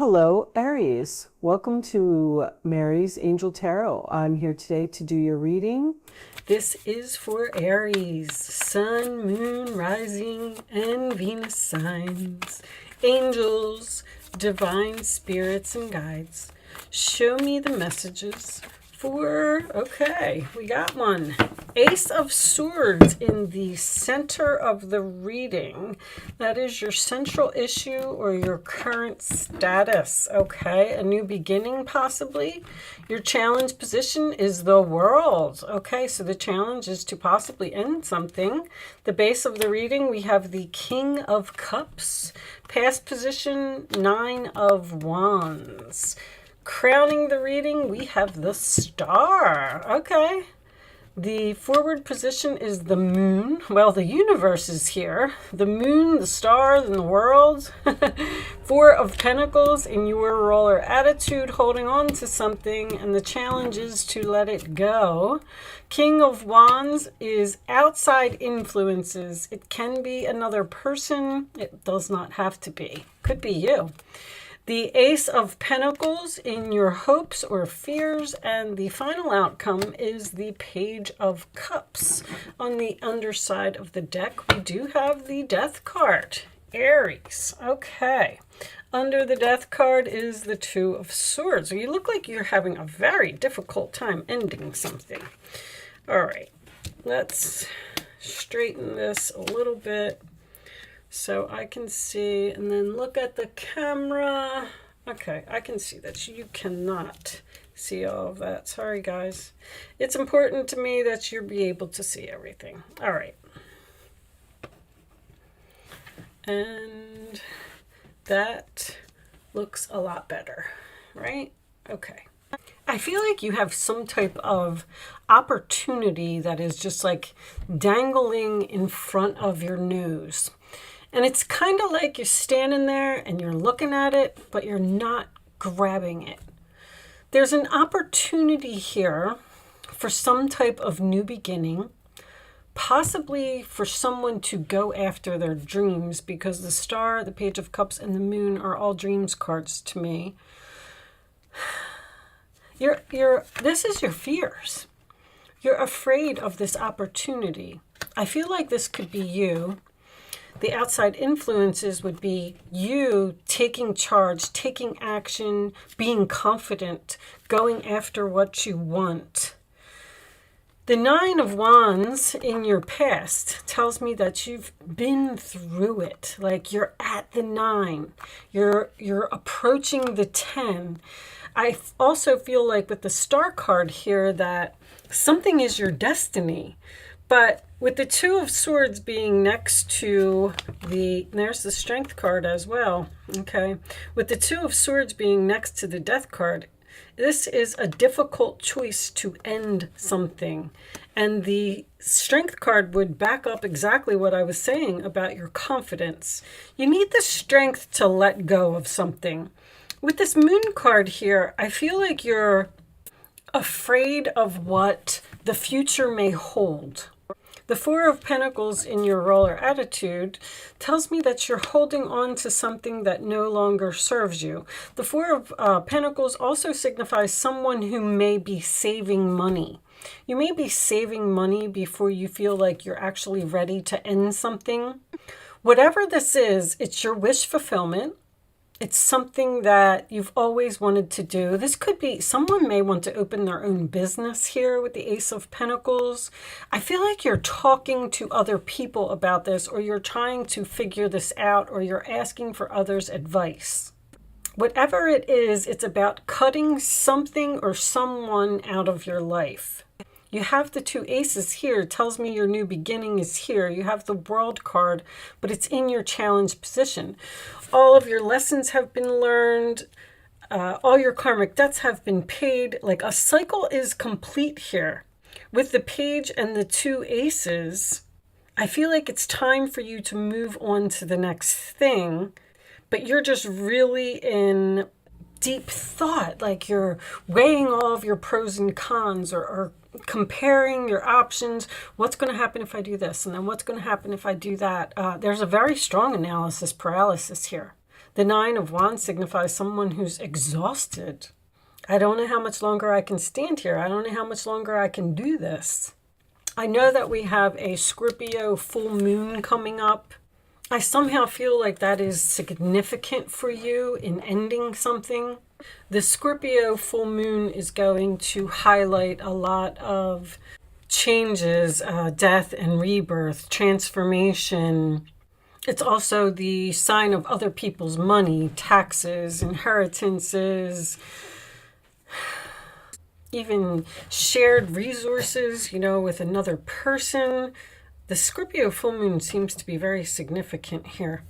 Hello, Aries. Welcome to Mary's Angel Tarot. I'm here today to do your reading. This is for Aries, Sun, Moon, Rising, and Venus signs. Angels, divine spirits, and guides. Show me the messages for, okay, we got one. Ace of Swords in the center of the reading. That is your central issue or your current status, okay? A new beginning, possibly. Your challenge position is the World, okay? So the challenge is to possibly end something. The base of the reading, we have the King of Cups. Past position, Nine of Wands. Crowning the reading, we have the Star, okay? The forward position is the Moon. Well, the universe is here. The Moon, the stars, and the world. Four of Pentacles in your roller attitude, holding on to something, and the challenge is to let it go. King of Wands is outside influences. It can be another person. It does not have to be. Could be you. The Ace of Pentacles in your hopes or fears, and the final outcome is the Page of Cups. On the underside of the deck, we do have the Death card, Aries. Okay. Under the Death card is the Two of Swords. So you look like you're having a very difficult time ending something. All right, let's straighten this a little bit so I can see, and then look at the camera. Okay, I can see that. You cannot see all of that. Sorry, guys. It's important to me that you be able to see everything. All right. And that looks a lot better, right? Okay. I feel like you have some type of opportunity that is just like dangling in front of your nose. And it's kind of like you're standing there and you're looking at it, but you're not grabbing it. There's an opportunity here for some type of new beginning, possibly for someone to go after their dreams, because the Star, the Page of Cups, and the Moon are all dreams cards to me. This is your fears. You're afraid of this opportunity. I feel like this could be you. The outside influences would be you taking charge, taking action, being confident, going after what you want. The Nine of Wands in your past tells me that you've been through it. Like you're at the 9. You're approaching the 10. I also feel like with the Star card here that something is your destiny. But with the Two of Swords being next to there's the Strength card as well, okay? With the Two of Swords being next to the Death card, this is a difficult choice to end something. And the Strength card would back up exactly what I was saying about your confidence. You need the strength to let go of something. With this Moon card here, I feel like you're afraid of what the future may hold. The Four of Pentacles in your roller attitude tells me that you're holding on to something that no longer serves you. The Four of Pentacles also signifies someone who may be saving money. You may be saving money before you feel like you're actually ready to end something. Whatever this is, it's your wish fulfillment. It's something that you've always wanted to do. This could be, someone may want to open their own business here with the Ace of Pentacles. I feel like you're talking to other people about this, or you're trying to figure this out, or you're asking for others' advice. Whatever it is, it's about cutting something or someone out of your life. You have the two aces here. It tells me your new beginning is here. You have the World card, but it's in your challenge position. All of your lessons have been learned. All your karmic debts have been paid. Like a cycle is complete here. With the Page and the two aces, I feel like it's time for you to move on to the next thing, but you're just really in deep thought. Like you're weighing all of your pros and cons, or comparing your options. What's going to happen if I do this? And then what's going to happen if I do that? There's a very strong analysis paralysis here. The Nine of Wands signifies someone who's exhausted. I don't know how much longer I can stand here. I don't know how much longer I can do this. I know that we have a Scorpio full moon coming up. I somehow feel like that is significant for you in ending something. The Scorpio full moon is going to highlight a lot of changes, death and rebirth, transformation. It's also the sign of other people's money, taxes, inheritances, even shared resources, with another person. The Scorpio full moon seems to be very significant here.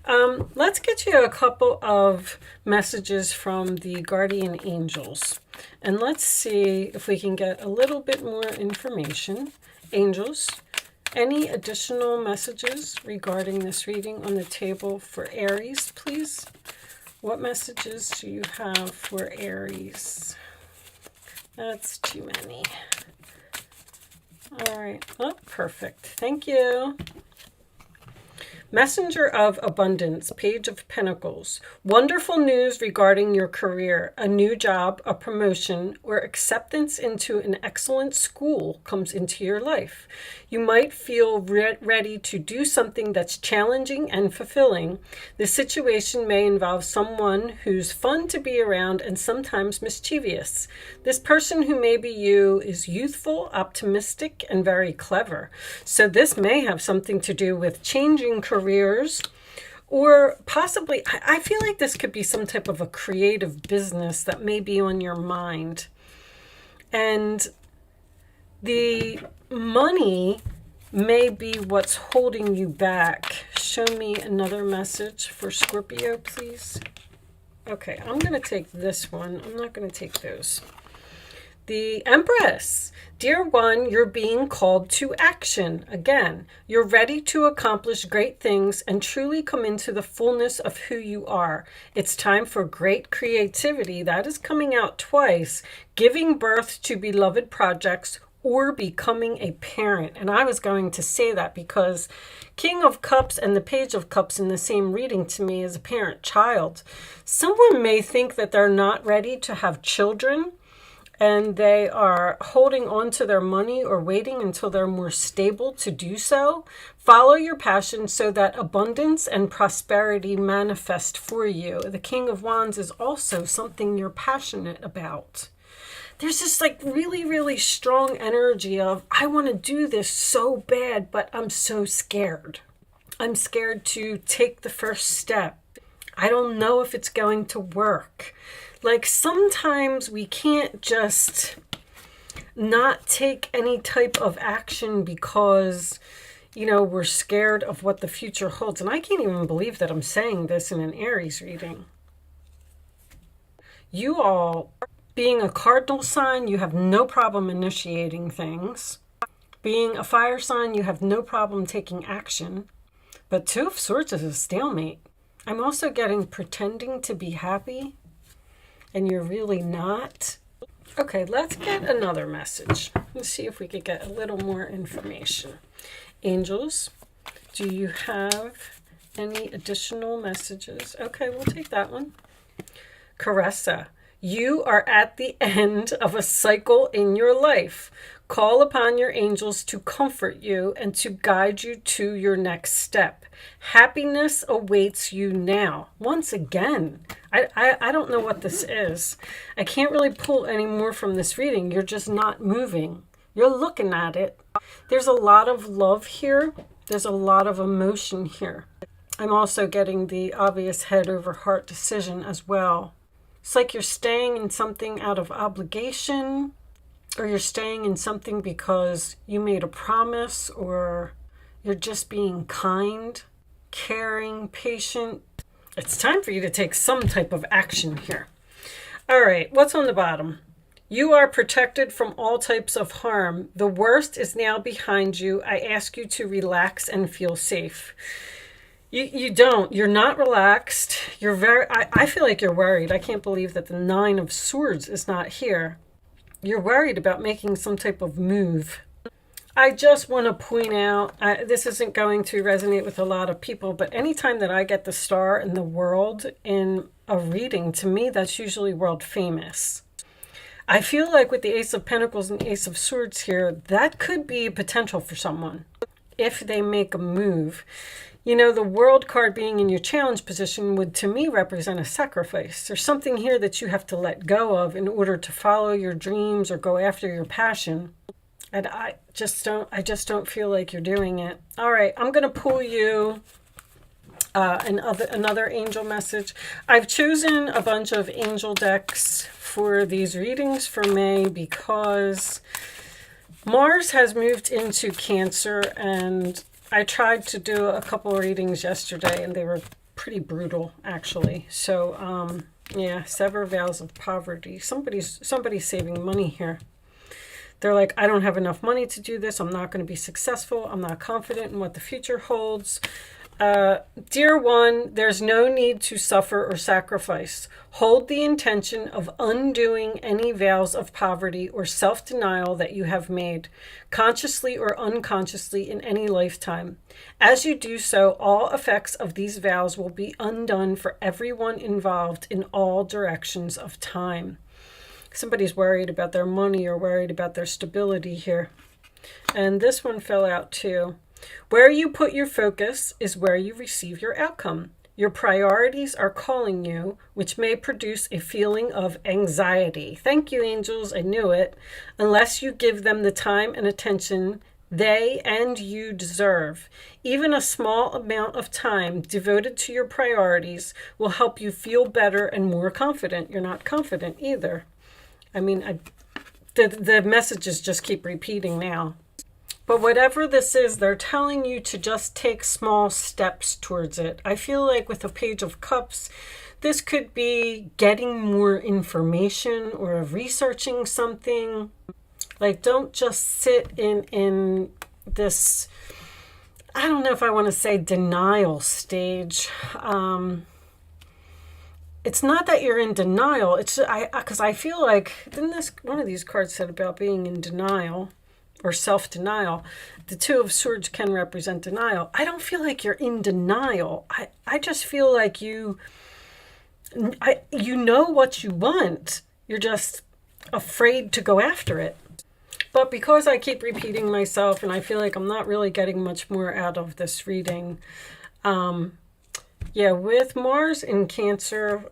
Let's get you a couple of messages from the guardian angels. And let's see if we can get a little bit more information. Angels, any additional messages regarding this reading on the table for Aries, please? What messages do you have for Aries? That's too many. All right. Oh, perfect. Thank you. Messenger of Abundance, Page of Pentacles. Wonderful news regarding your career. A new job, a promotion, or acceptance into an excellent school comes into your life. You might feel ready to do something that's challenging and fulfilling. The situation may involve someone who's fun to be around and sometimes mischievous. This person who may be you is youthful, optimistic, and very clever. So this may have something to do with changing careers, or possibly, I feel like this could be some type of a creative business that may be on your mind. And the money may be what's holding you back. Show me another message for Scorpio, please. Okay, I'm going to take this one. I'm not going to take those. The Empress. Dear one, you're being called to action. Again, you're ready to accomplish great things and truly come into the fullness of who you are. It's time for great creativity. That is coming out twice. Giving birth to beloved projects or becoming a parent. And I was going to say that because King of Cups and the Page of Cups in the same reading to me is a parent-child. Someone may think that they're not ready to have children, and they are holding on to their money or waiting until they're more stable to do so. Follow your passion so that abundance and prosperity manifest for you. The King of Wands is also something you're passionate about. There's this really, really strong energy of, I want to do this so bad, but I'm so scared. I'm scared to take the first step. I don't know if it's going to work. Sometimes we can't just not take any type of action because, we're scared of what the future holds. And I can't even believe that I'm saying this in an Aries reading. You all, being a cardinal sign, you have no problem initiating things. Being a fire sign, you have no problem taking action. But Two of Swords is a stalemate. I'm also getting pretending to be happy, and you're really not. Okay, let's get another message. Let's see if we could get a little more information. Angels, do you have any additional messages? Okay, we'll take that one. Caressa, you are at the end of a cycle in your life. Call upon your angels to comfort you and to guide you to your next step. Happiness awaits you now. Once again, I don't know what this is. I can't really pull any more from this reading. You're just not moving. You're looking at it. There's a lot of love here. There's a lot of emotion here. I'm also getting the obvious head over heart decision as well. It's like you're staying in something out of obligation, or you're staying in something because you made a promise, or you're just being kind, caring, patient. It's time for you to take some type of action here. All right, what's on the bottom? You are protected from all types of harm. The worst is now behind you. I ask you to relax and feel safe. You're not relaxed. I feel like you're worried. I can't believe that the Nine of Swords is not here. You're worried about making some type of move. I just want to point out, this isn't going to resonate with a lot of people, but anytime that I get the star in the world in a reading, to me, that's usually world famous. I feel like with the Ace of Pentacles and Ace of Swords here, that could be potential for someone if they make a move. You know, the World card being in your challenge position would, to me, represent a sacrifice. There's something here that you have to let go of in order to follow your dreams or go after your passion. And I just don't feel like you're doing it. All right, I'm going to pull you another angel message. I've chosen a bunch of angel decks for these readings for May because Mars has moved into Cancer, and I tried to do a couple of readings yesterday and they were pretty brutal, actually. So yeah, sever vows of poverty. Somebody's saving money here. They're like, I don't have enough money to do this. I'm not going to be successful. I'm not confident in what the future holds. Dear one, there's no need to suffer or sacrifice. Hold the intention of undoing any vows of poverty or self-denial that you have made, consciously or unconsciously in any lifetime. As you do so, all effects of these vows will be undone for everyone involved in all directions of time. Somebody's worried about their money or worried about their stability here. And this one fell out too. Where you put your focus is where you receive your outcome. Your priorities are calling you, which may produce a feeling of anxiety. Thank you, angels. I knew it. Unless you give them the time and attention they and you deserve. Even a small amount of time devoted to your priorities will help you feel better and more confident. You're not confident either. I mean, the messages just keep repeating now. But whatever this is, they're telling you to just take small steps towards it. I feel like with a Page of Cups, this could be getting more information or researching something. Like, don't just sit in this, I don't know if I want to say denial stage. It's not that you're in denial. It's because I feel like, didn't this one of these cards said about being in denial or self-denial? The Two of Swords can represent denial. I don't feel like you're in denial. I just feel like you know what you want. You're just afraid to go after it. But because I keep repeating myself and I feel like I'm not really getting much more out of this reading, yeah, with Mars in Cancer,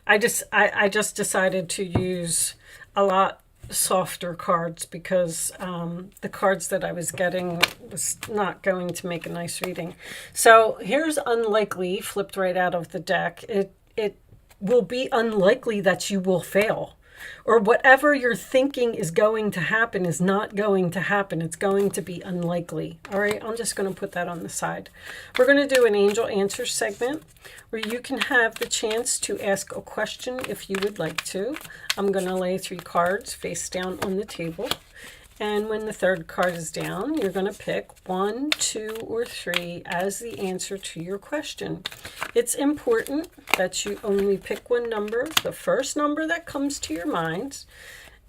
I just decided to use a lot softer cards because the cards that I was getting was not going to make a nice reading. So here's unlikely, flipped right out of the deck. It will be unlikely that you will fail. Or whatever you're thinking is going to happen is not going to happen. It's going to be unlikely. All right, I'm just going to put that on the side. We're going to do an angel answer segment where you can have the chance to ask a question if you would like to. I'm going to lay 3 cards face down on the table. And when the third card is down, you're going to pick 1, 2, or 3 as the answer to your question. It's important that you only pick one number, the first number that comes to your mind,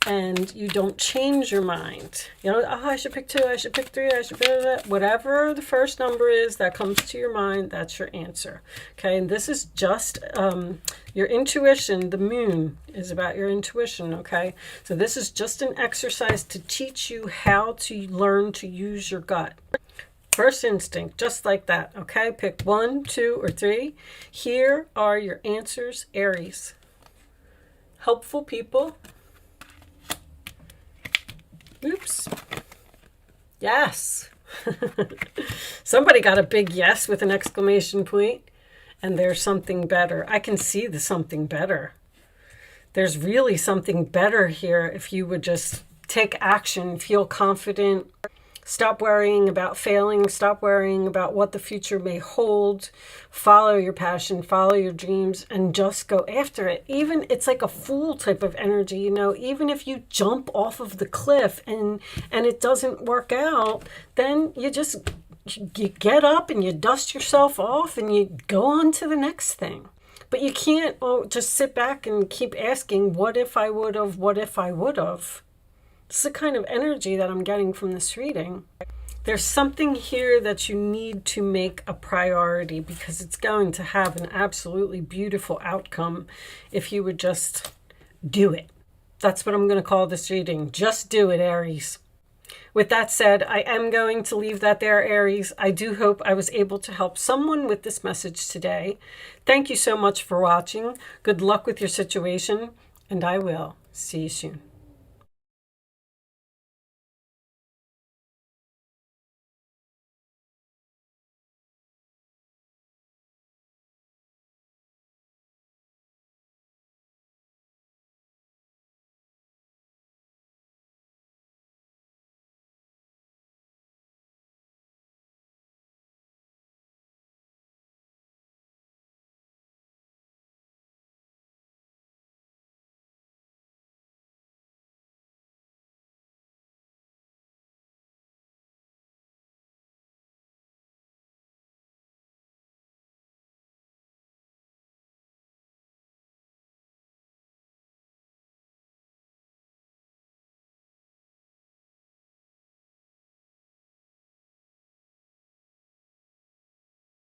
and you don't change your mind. You know, oh, I should pick 2, I should pick 3, I should pick that. Whatever the first number is that comes to your mind, that's your answer. Okay, and this is just your intuition. The moon is about your intuition, okay? So this is just an exercise to teach you how to learn to use your gut. First instinct, just like that, okay? Pick 1, 2, or 3. Here are your answers, Aries. Helpful people. Oops. Yes. Somebody got a big yes with an exclamation point. And there's something better. I can see the something better. There's really something better here if you would just take action, feel confident, stop worrying about failing, stop worrying about what the future may hold, follow your passion, follow your dreams, and just go after it. Even, it's like a fool type of energy, you know, even if you jump off of the cliff and it doesn't work out, then you get up and you dust yourself off and you go on to the next thing. But you can't just sit back and keep asking, what if I would have, what if I would have? This is the kind of energy that I'm getting from this reading. There's something here that you need to make a priority because it's going to have an absolutely beautiful outcome if you would just do it. That's what I'm going to call this reading. Just do it, Aries. With that said, I am going to leave that there, Aries. I do hope I was able to help someone with this message today. Thank you so much for watching. Good luck with your situation, and I will see you soon.